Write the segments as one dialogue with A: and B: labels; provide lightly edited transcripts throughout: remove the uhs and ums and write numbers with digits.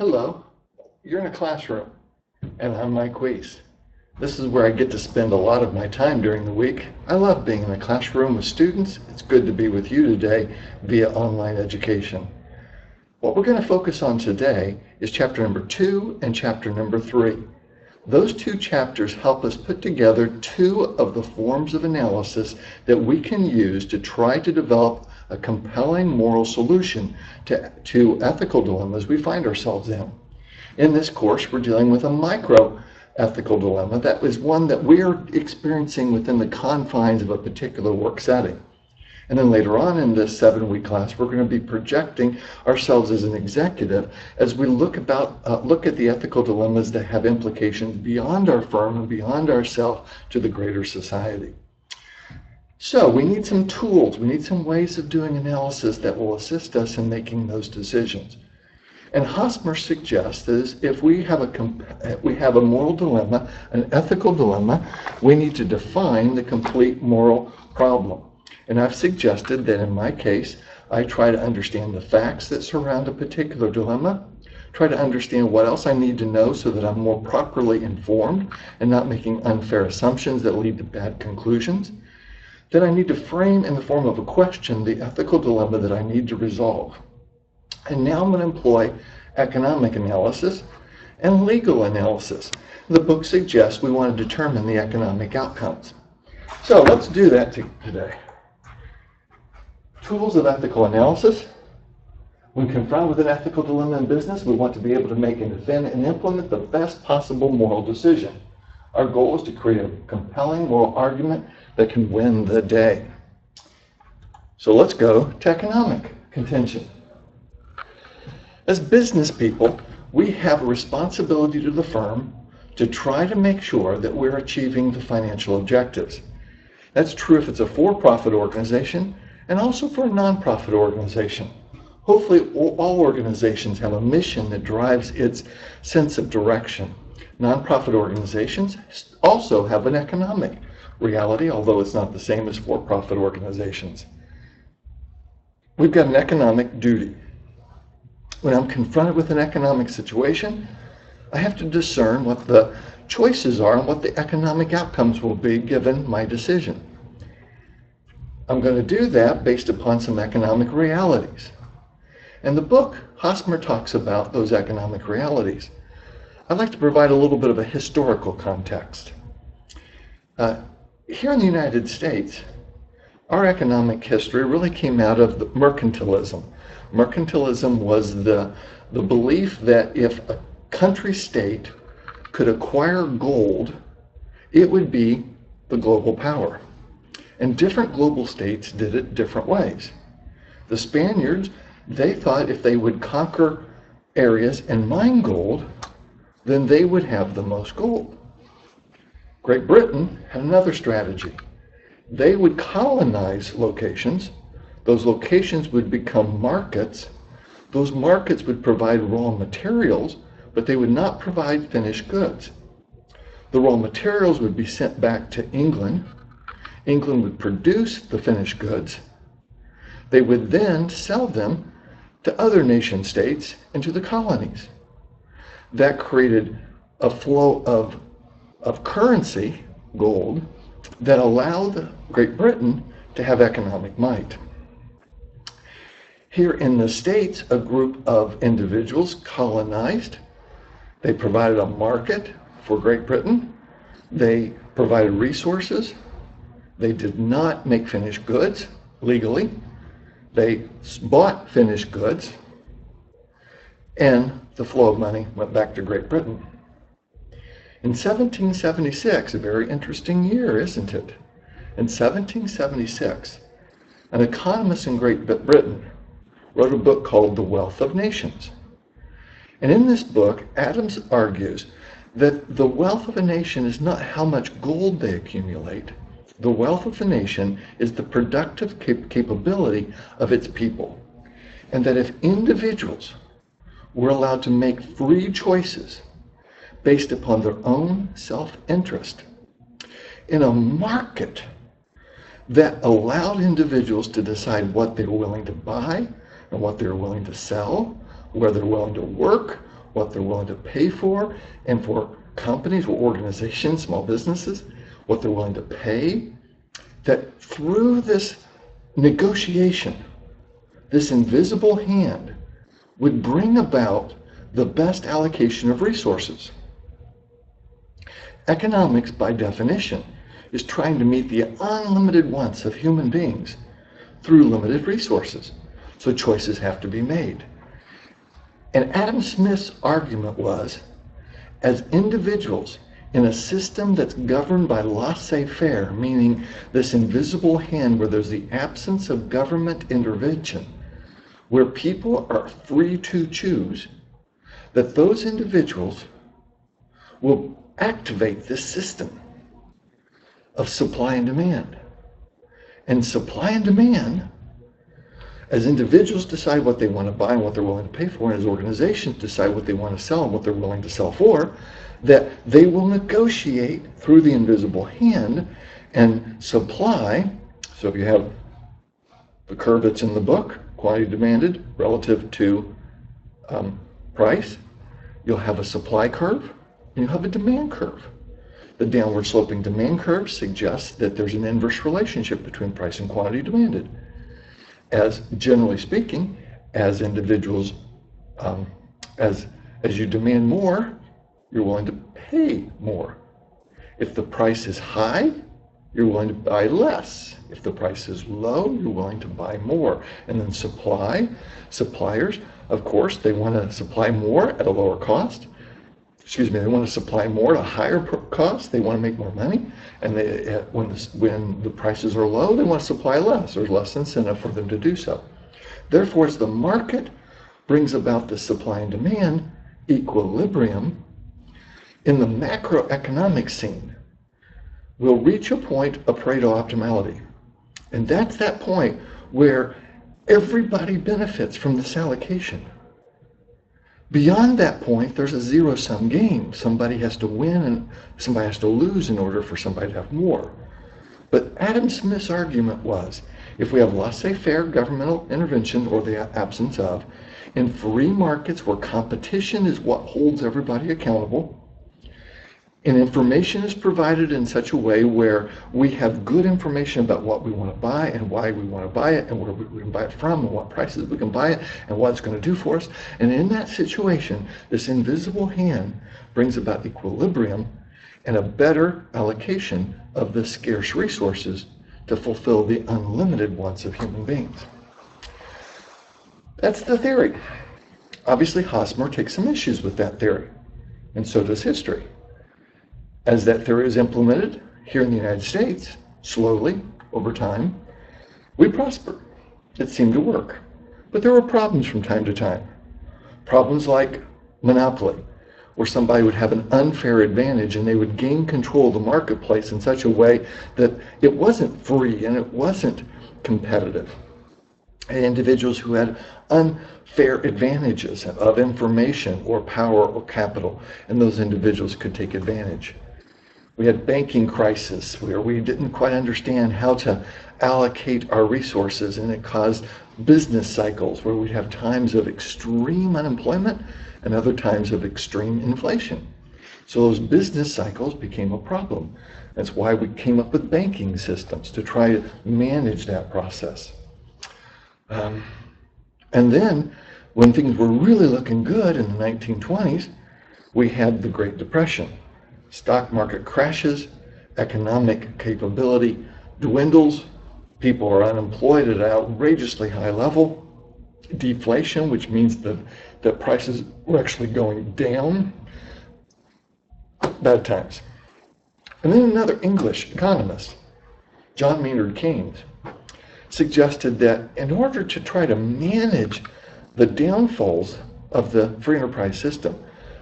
A: Hello, you're in a classroom, and I'm Mike Wiese. This is where I get to spend a lot of my time during the week. I love being in a classroom with students. It's good to be with you today via online education. What we're going to focus on today is chapter number 2 and chapter number 3. Those two chapters help us put together two of the forms of analysis that we can use to try to develop a compelling moral solution to ethical dilemmas we find ourselves in. In this course, we're dealing with a micro-ethical dilemma. That is one that we're experiencing within the confines of a particular work setting. And then later on in this 7-week class, we're going to be projecting ourselves as an executive as we look at the ethical dilemmas that have implications beyond our firm and beyond ourselves to the greater society. So we need some tools, we need some ways of doing analysis that will assist us in making those decisions. And Hosmer suggests that if we have a moral dilemma, an ethical dilemma, we need to define the complete moral problem. And I've suggested that in my case, I try to understand the facts that surround a particular dilemma, try to understand what else I need to know so that I'm more properly informed and not making unfair assumptions that lead to bad conclusions. Then I need to frame in the form of a question the ethical dilemma that I need to resolve. And now I'm going to employ economic analysis and legal analysis. The book suggests we want to determine the economic outcomes. So let's do that today. Tools of ethical analysis. When confronted with an ethical dilemma in business, we want to be able to make and defend and implement the best possible moral decision. Our goal is to create a compelling moral argument that can win the day. So let's go to economic contention. As business people, we have a responsibility to the firm to try to make sure that we're achieving the financial objectives. That's true if it's a for-profit organization and also for a nonprofit organization. Hopefully all organizations have a mission that drives its sense of direction. Nonprofit organizations also have an economic reality, although it's not the same as for-profit organizations. We've got an economic duty. When I'm confronted with an economic situation, I have to discern what the choices are and what the economic outcomes will be given my decision. I'm going to do that based upon some economic realities. In the book, Hosmer talks about those economic realities. I'd like to provide a little bit of a historical context. Here in the United States, our economic history really came out of mercantilism. Mercantilism was the belief that if a country state could acquire gold, it would be the global power. And different global states did it different ways. The Spaniards, they thought if they would conquer areas and mine gold, then they would have the most gold. Great Britain had another strategy. They would colonize locations. Those locations would become markets. Those markets would provide raw materials, but they would not provide finished goods. The raw materials would be sent back to England. England would produce the finished goods. They would then sell them to other nation states and to the colonies. That created a flow of currency, gold, that allowed Great Britain to have economic might. Here in the States, a group of individuals colonized. They provided a market for Great Britain. They provided resources. They did not make finished goods legally. They bought finished goods, and the flow of money went back to Great Britain. In 1776, a very interesting year, isn't it? In 1776, an economist in Great Britain wrote a book called The Wealth of Nations. And in this book, Adams argues that the wealth of a nation is not how much gold they accumulate. The wealth of the nation is the productive capability of its people. And that if individuals were allowed to make free choices based upon their own self-interest in a market that allowed individuals to decide what they were willing to buy and what they were willing to sell, where they're willing to work, what they're willing to pay for, and for companies or organizations, small businesses, what they're willing to pay, that through this negotiation, this invisible hand would bring about the best allocation of resources. Economics, by definition, is trying to meet the unlimited wants of human beings through limited resources. So choices have to be made. And Adam Smith's argument was, as individuals in a system that's governed by laissez-faire, meaning this invisible hand where there's the absence of government intervention, where people are free to choose, that those individuals will activate this system of supply and demand. And supply and demand, as individuals decide what they want to buy and what they're willing to pay for, and as organizations decide what they want to sell and what they're willing to sell for, that they will negotiate through the invisible hand and supply. So if you have the curve that's in the book, quantity demanded relative to price, you'll have a supply curve and you'll have a demand curve. The downward sloping demand curve suggests that there's an inverse relationship between price and quantity demanded. As generally speaking, as individuals, as you demand more, you're willing to pay more. If the price is high, you're willing to buy less. If the price is low, you're willing to buy more. And then suppliers, of course, they want to supply more at a lower cost. They want to supply more at a higher cost. They want to make more money. And when the prices are low, they want to supply less. There's less incentive for them to do so. Therefore, as the market brings about the supply and demand equilibrium, in the macroeconomic scene, we'll reach a point of Pareto optimality. And that's that point where everybody benefits from this allocation. Beyond that point, there's a zero-sum game. Somebody has to win and somebody has to lose in order for somebody to have more. But Adam Smith's argument was, if we have laissez-faire governmental intervention, or the absence of, in free markets where competition is what holds everybody accountable, and information is provided in such a way where we have good information about what we want to buy and why we want to buy it and where we can buy it from and what prices we can buy it and what it's going to do for us. And in that situation, this invisible hand brings about equilibrium and a better allocation of the scarce resources to fulfill the unlimited wants of human beings. That's the theory. Obviously, Hosmer takes some issues with that theory, and so does history. As that theory is implemented here in the United States, slowly, over time, we prosper. It seemed to work. But there were problems from time to time. Problems like monopoly, where somebody would have an unfair advantage and they would gain control of the marketplace in such a way that it wasn't free and it wasn't competitive. And individuals who had unfair advantages of information or power or capital, and those individuals could take advantage. We had banking crisis where we didn't quite understand how to allocate our resources, and it caused business cycles where we'd have times of extreme unemployment and other times of extreme inflation. So those business cycles became a problem. That's why we came up with banking systems to try to manage that process. And then when things were really looking good in the 1920s, we had the Great Depression. Stock market crashes, economic capability dwindles, people are unemployed at an outrageously high level, deflation, which means that prices were actually going down, bad times. And then another English economist, John Maynard Keynes, suggested that in order to try to manage the downfalls of the free enterprise system,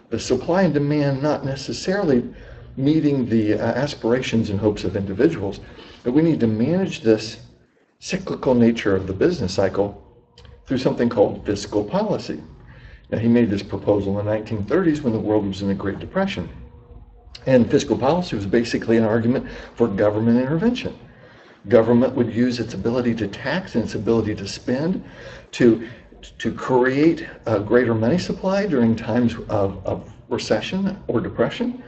A: the supply and demand not necessarily meeting the aspirations and hopes of individuals, that we need to manage this cyclical nature of the business cycle through something called fiscal policy. Now, he made this proposal in the 1930s when the world was in the Great Depression. And fiscal policy was basically an argument for government intervention. Government would use its ability to tax and its ability to spend to to create a greater money supply during times of recession or depression.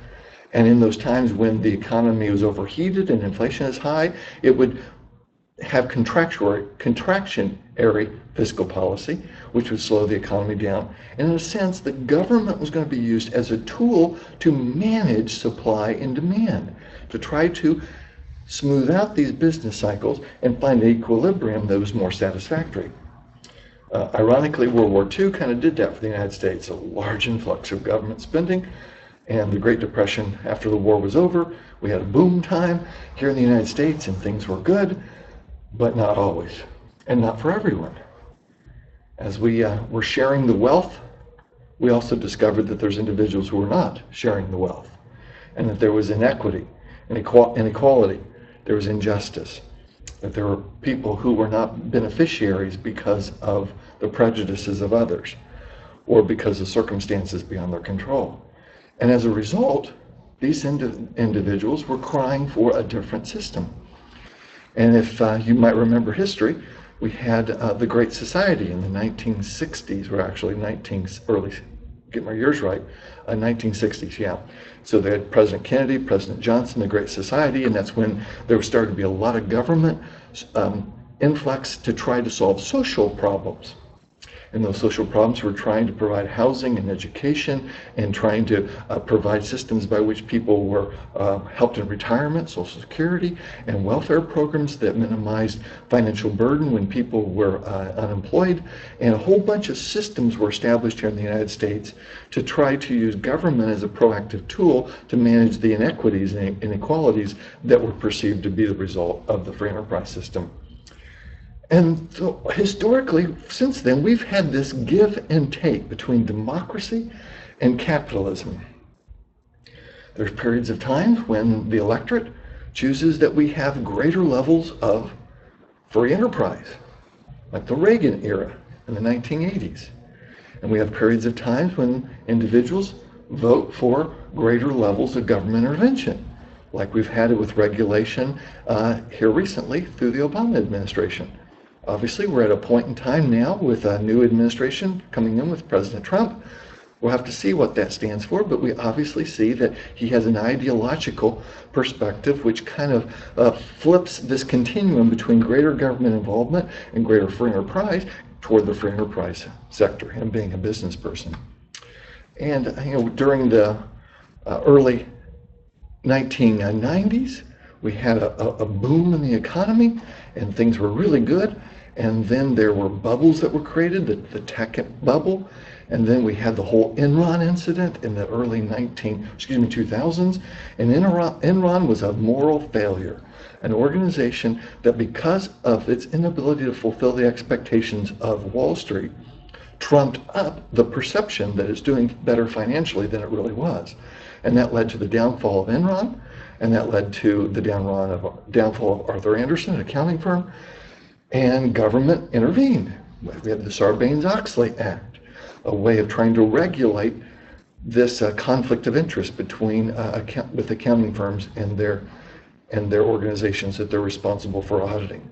A: And in those times when the economy was overheated and inflation is high, it would have contractionary fiscal policy, which would slow the economy down. And in a sense, the government was going to be used as a tool to manage supply and demand, to try to smooth out these business cycles and find an equilibrium that was more satisfactory. Ironically, World War II kind of did that for the United States, a large influx of government spending. And the Great Depression, after the war was over, we had a boom time here in the United States and things were good, but not always, and not for everyone. As we were sharing the wealth, we also discovered that there's individuals who were not sharing the wealth, and that there was inequity, inequality, there was injustice, that there were people who were not beneficiaries because of the prejudices of others, or because of circumstances beyond their control. And as a result, these individuals were crying for a different system. And if you might remember history, we had the Great Society in the 1960s, or actually get my years right, 1960s, yeah. So they had President Kennedy, President Johnson, the Great Society, and that's when there started to be a lot of government influx to try to solve social problems. And those social problems were trying to provide housing and education and trying to provide systems by which people were helped in retirement, Social Security, and welfare programs that minimized financial burden when people were unemployed. And a whole bunch of systems were established here in the United States to try to use government as a proactive tool to manage the inequities and inequalities that were perceived to be the result of the free enterprise system. And so historically, since then, we've had this give and take between democracy and capitalism. There's periods of time when the electorate chooses that we have greater levels of free enterprise, like the Reagan era in the 1980s. And we have periods of times when individuals vote for greater levels of government intervention, like we've had it with regulation here recently through the Obama administration. Obviously, we're at a point in time now with a new administration coming in with President Trump. We'll have to see what that stands for, but we obviously see that he has an ideological perspective which kind of flips this continuum between greater government involvement and greater free enterprise toward the free enterprise sector, him being a business person. And during the early 1990s, we had a boom in the economy and things were really good. And then there were bubbles that were created, the tech bubble. And then we had the whole Enron incident in the early 2000s. And Enron was a moral failure, an organization that, because of its inability to fulfill the expectations of Wall Street, trumped up the perception that it's doing better financially than it really was. And that led to the downfall of Enron, and that led to the downfall of Arthur Andersen, an accounting firm, and government intervened. We had the Sarbanes-Oxley Act, a way of trying to regulate this conflict of interest between with accounting firms and their organizations that they're responsible for auditing.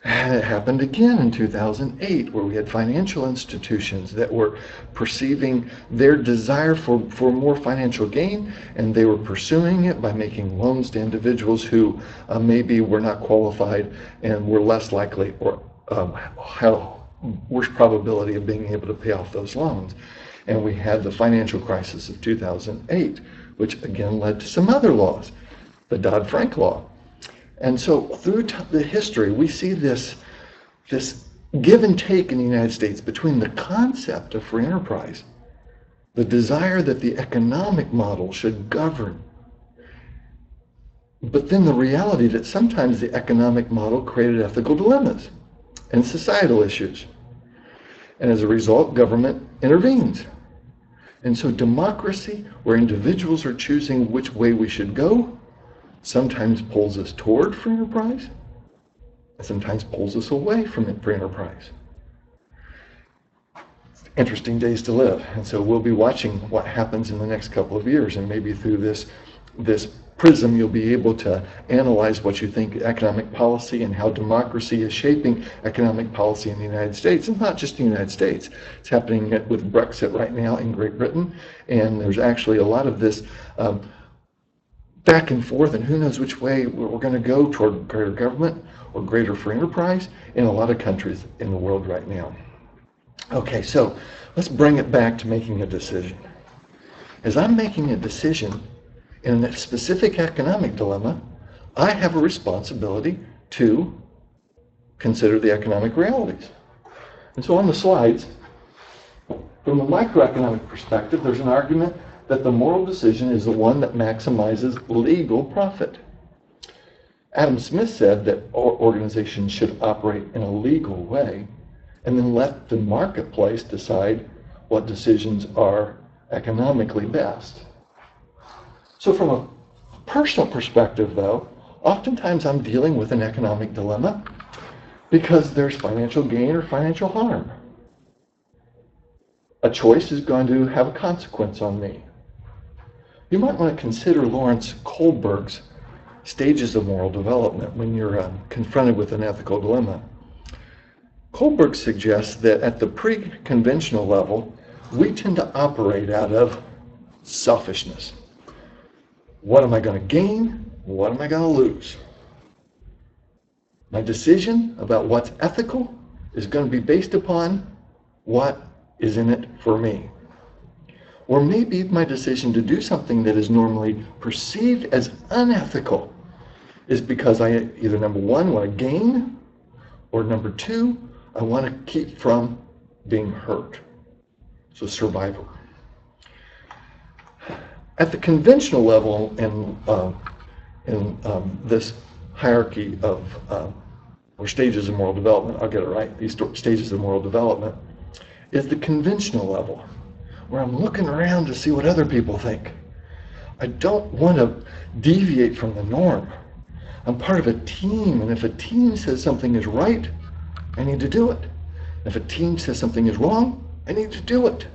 A: And it happened again in 2008, where we had financial institutions that were perceiving their desire for more financial gain, and they were pursuing it by making loans to individuals who maybe were not qualified and were less likely or had worse probability of being able to pay off those loans. And we had the financial crisis of 2008, which again led to some other laws, the Dodd-Frank law. And so through the history, we see this give and take in the United States between the concept of free enterprise, the desire that the economic model should govern, but then the reality that sometimes the economic model created ethical dilemmas and societal issues. And as a result, government intervenes. And so democracy, where individuals are choosing which way we should go, sometimes pulls us toward free enterprise, and sometimes pulls us away from free enterprise. Interesting days to live. And so we'll be watching what happens in the next couple of years, and maybe through this prism, you'll be able to analyze what you think economic policy and how democracy is shaping economic policy in the United States. And not just the United States. It's happening with Brexit right now in Great Britain, and there's actually a lot of this back and forth, and who knows which way we're going to go toward greater government or greater free enterprise in a lot of countries in the world right now. Okay, so let's bring it back to making a decision. As I'm making a decision in a specific economic dilemma, I have a responsibility to consider the economic realities. And so on the slides, from a microeconomic perspective, there's an argument that the moral decision is the one that maximizes legal profit. Adam Smith said that organizations should operate in a legal way and then let the marketplace decide what decisions are economically best. So from a personal perspective, though, oftentimes I'm dealing with an economic dilemma because there's financial gain or financial harm. A choice is going to have a consequence on me. You might want to consider Lawrence Kohlberg's stages of moral development when you're confronted with an ethical dilemma. Kohlberg suggests that at the pre-conventional level, we tend to operate out of selfishness. What am I going to gain? What am I going to lose? My decision about what's ethical is going to be based upon what is in it for me. Or maybe my decision to do something that is normally perceived as unethical is because I either, number one, want to gain, or number two, I want to keep from being hurt. So survival. At the conventional level in this hierarchy of or stages of moral development, I'll get it right, these stages of moral development, is the conventional level, where I'm looking around to see what other people think. I don't want to deviate from the norm. I'm part of a team, and if a team says something is right, I need to do it. If a team says something is wrong, I need to do it.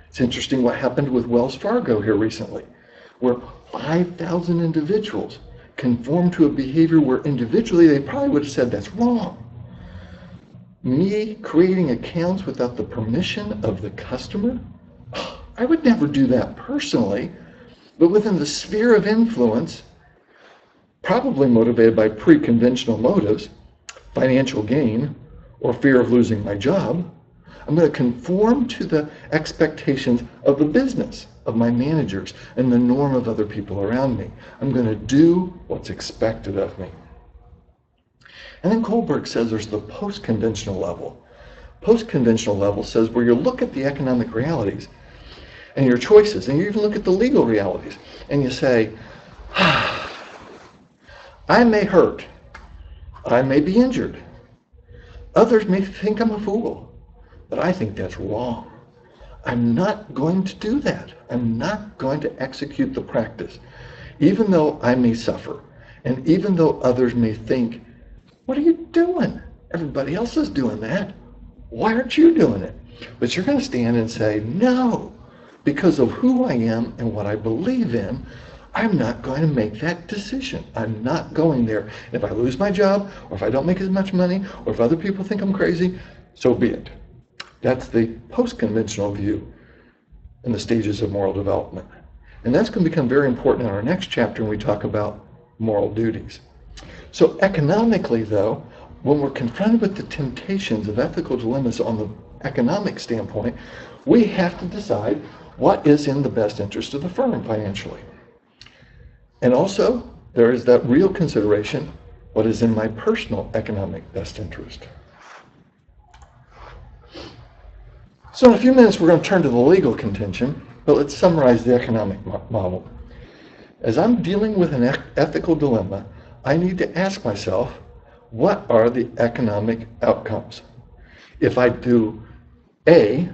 A: It's interesting what happened with Wells Fargo here recently, where 5,000 individuals conformed to a behavior where individually they probably would have said that's wrong. Me creating accounts without the permission of the customer? I would never do that personally, but within the sphere of influence, probably motivated by pre-conventional motives, financial gain, or fear of losing my job, I'm going to conform to the expectations of the business, of my managers, and the norm of other people around me. I'm going to do what's expected of me. And then Kohlberg says there's the post-conventional level. Post-conventional level says where you look at the economic realities and your choices, and you even look at the legal realities, and you say, I may hurt, I may be injured, others may think I'm a fool, but I think that's wrong. I'm not going to do that. I'm not going to execute the practice, even though I may suffer, and even though others may think, what are you doing? Everybody else is doing that. Why aren't you doing it? But you're going to stand and say, no, because of who I am and what I believe in, I'm not going to make that decision. I'm not going there. If I lose my job, or if I don't make as much money, or if other people think I'm crazy, so be it. That's the post-conventional view in the stages of moral development. And that's going to become very important in our next chapter when we talk about moral duties. So economically, though, when we're confronted with the temptations of ethical dilemmas on the economic standpoint, we have to decide what is in the best interest of the firm financially. And also, there is that real consideration, what is in my personal economic best interest. So in a few minutes, we're going to turn to the legal contention, but let's summarize the economic model. As I'm dealing with an ethical dilemma, I need to ask myself, what are the economic outcomes? If I do A,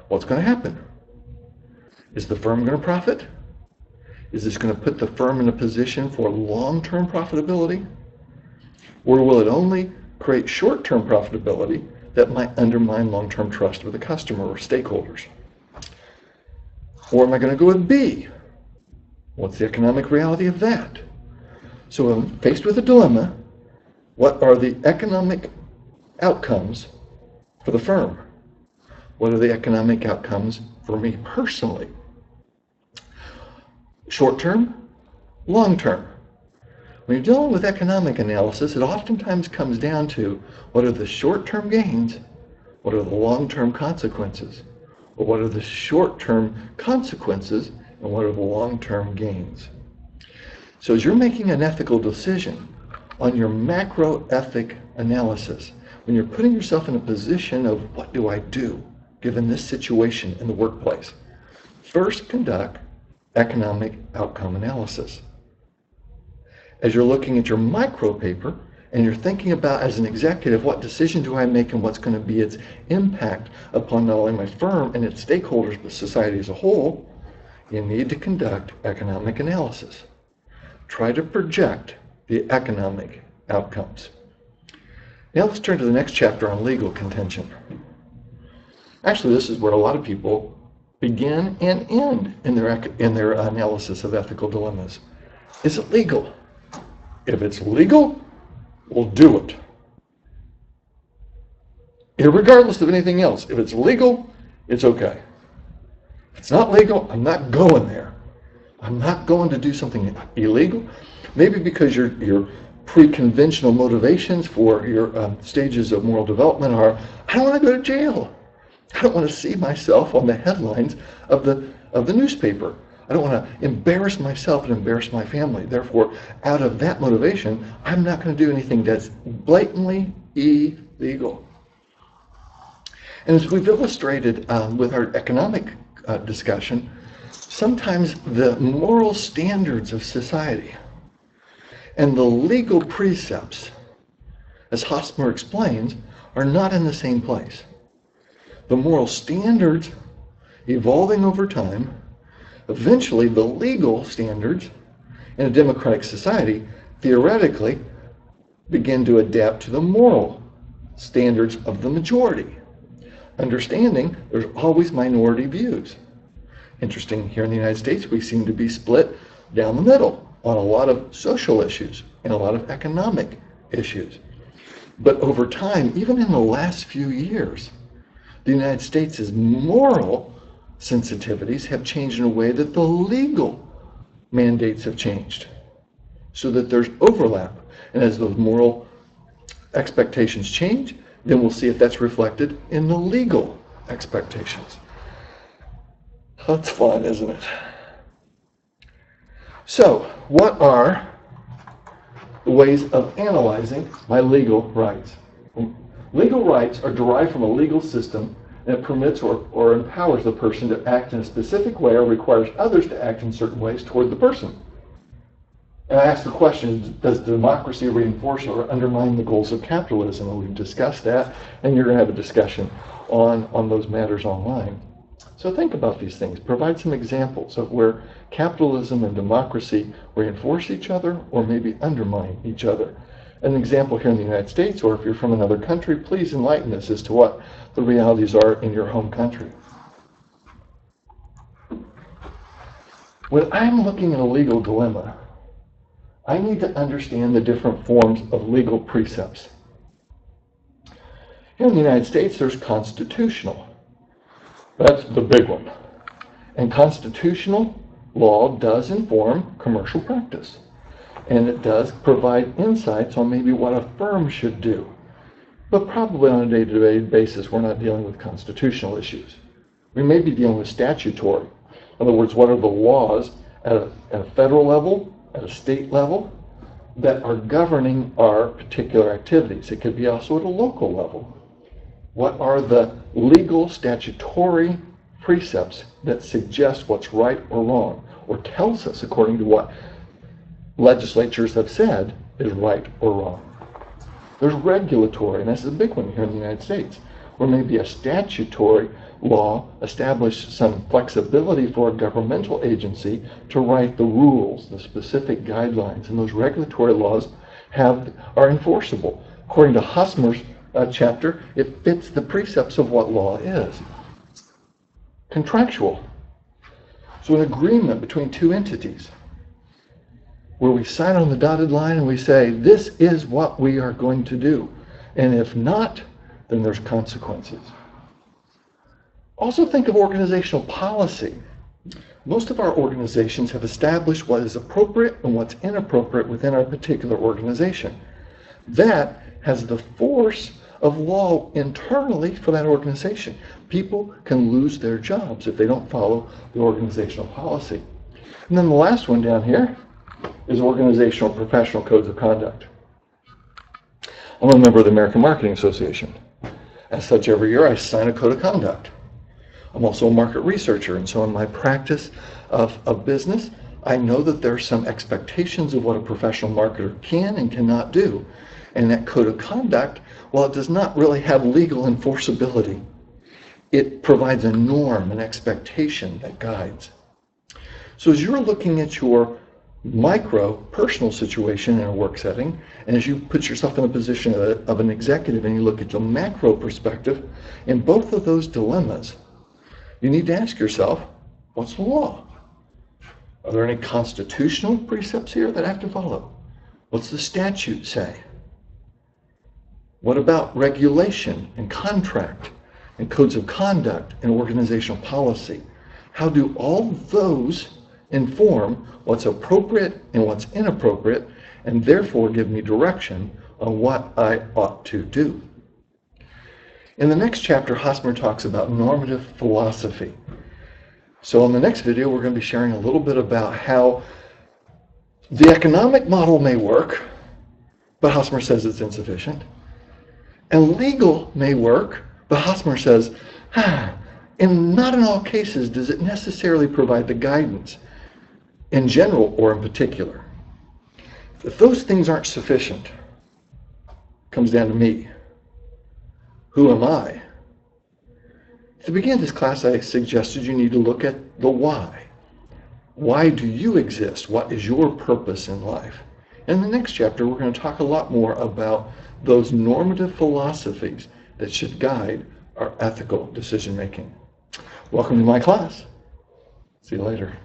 A: what's going to happen? Is the firm going to profit? Is this going to put the firm in a position for long-term profitability? Or will it only create short-term profitability that might undermine long-term trust with the customer or stakeholders? Or am I going to go with B? What's the economic reality of that? So when faced with a dilemma, what are the economic outcomes for the firm? What are the economic outcomes for me personally? Short term, long term. When you're dealing with economic analysis, it oftentimes comes down to what are the short-term gains, what are the long-term consequences, or what are the short-term consequences and what are the long-term gains. So as you're making an ethical decision on your macro-ethic analysis, when you're putting yourself in a position of what do I do given this situation in the workplace, first conduct economic outcome analysis. As you're looking at your micro paper and you're thinking about, as an executive, what decision do I make and what's going to be its impact upon not only my firm and its stakeholders, but society as a whole, you need to conduct economic analysis. Try to project the economic outcomes. Now let's turn to the next chapter on legal contention. Actually, this is where a lot of people begin and end in their analysis of ethical dilemmas. Is it legal? If it's legal, we'll do it. Irregardless of anything else, if it's legal, it's okay. If it's not legal, I'm not going there. I'm not going to do something illegal. Maybe because your pre-conventional motivations for your stages of moral development are, I don't want to go to jail. I don't want to see myself on the headlines of the newspaper. I don't want to embarrass myself and embarrass my family. Therefore, out of that motivation, I'm not going to do anything that's blatantly illegal. And as we've illustrated with our economic discussion, sometimes the moral standards of society and the legal precepts, as Hosmer explains, are not in the same place. The moral standards evolving over time, eventually the legal standards in a democratic society theoretically begin to adapt to the moral standards of the majority. Understanding there's always minority views. Interesting, here in the United States, we seem to be split down the middle on a lot of social issues and a lot of economic issues. But over time, even in the last few years, the United States' moral sensitivities have changed in a way that the legal mandates have changed, so that there's overlap. And as those moral expectations change, then we'll see if that's reflected in the legal expectations. That's fun, isn't it? So, what are the ways of analyzing my legal rights? Legal rights are derived from a legal system that permits or empowers the person to act in a specific way or requires others to act in certain ways toward the person. And I ask the question, does democracy reinforce or undermine the goals of capitalism? And we've discussed that, and you're going to have a discussion on those matters online. So think about these things. Provide some examples of where capitalism and democracy reinforce each other or maybe undermine each other. An example here in the United States, or if you're from another country, please enlighten us as to what the realities are in your home country. When I'm looking at a legal dilemma, I need to understand the different forms of legal precepts. Here in the United States, there's constitutional. That's the big one. And constitutional law does inform commercial practice. And it does provide insights on maybe what a firm should do. But probably on a day-to-day basis, we're not dealing with constitutional issues. We may be dealing with statutory. In other words, what are the laws at a federal level, at a state level, that are governing our particular activities? It could be also at a local level. What are the legal statutory precepts that suggest what's right or wrong, or tells us according to what legislatures have said is right or wrong? There's regulatory, and this is a big one here in the United States, where maybe a statutory law established some flexibility for a governmental agency to write the rules, the specific guidelines, and those regulatory laws are enforceable. According to Hosmer's chapter, it fits the precepts of what law is. Contractual. So an agreement between two entities. where we sign on the dotted line and we say, this is what we are going to do. And if not, then there's consequences. Also think of organizational policy. Most of our organizations have established what is appropriate and what's inappropriate within our particular organization. That has the force of law internally for that organization. People can lose their jobs if they don't follow the organizational policy. And then the last one down here is organizational professional codes of conduct. I'm a member of the American Marketing Association. As such, every year I sign a code of conduct. I'm also a market researcher, and so in my practice of business, I know that there are some expectations of what a professional marketer can and cannot do. And that code of conduct, while it does not really have legal enforceability, it provides a norm, an expectation that guides. So as you're looking at your micro personal situation in a work setting, and as you put yourself in a position of an executive and you look at the macro perspective, in both of those dilemmas, you need to ask yourself, what's the law? Are there any constitutional precepts here that I have to follow? What's the statute say? What about regulation and contract and codes of conduct and organizational policy? How do all those inform what's appropriate and what's inappropriate, and therefore give me direction on what I ought to do? In the next chapter, Hosmer talks about normative philosophy. So in the next video, we're going to be sharing a little bit about how the economic model may work, but Hosmer says it's insufficient. And legal may work, but Hosmer says, and not in all cases does it necessarily provide the guidance, in general or in particular. If those things aren't sufficient, it comes down to me. Who am I? At the beginning of this class, I suggested you need to look at the why. Why do you exist? What is your purpose in life? In the next chapter, we're going to talk a lot more about those normative philosophies that should guide our ethical decision making. Welcome to my class. See you later.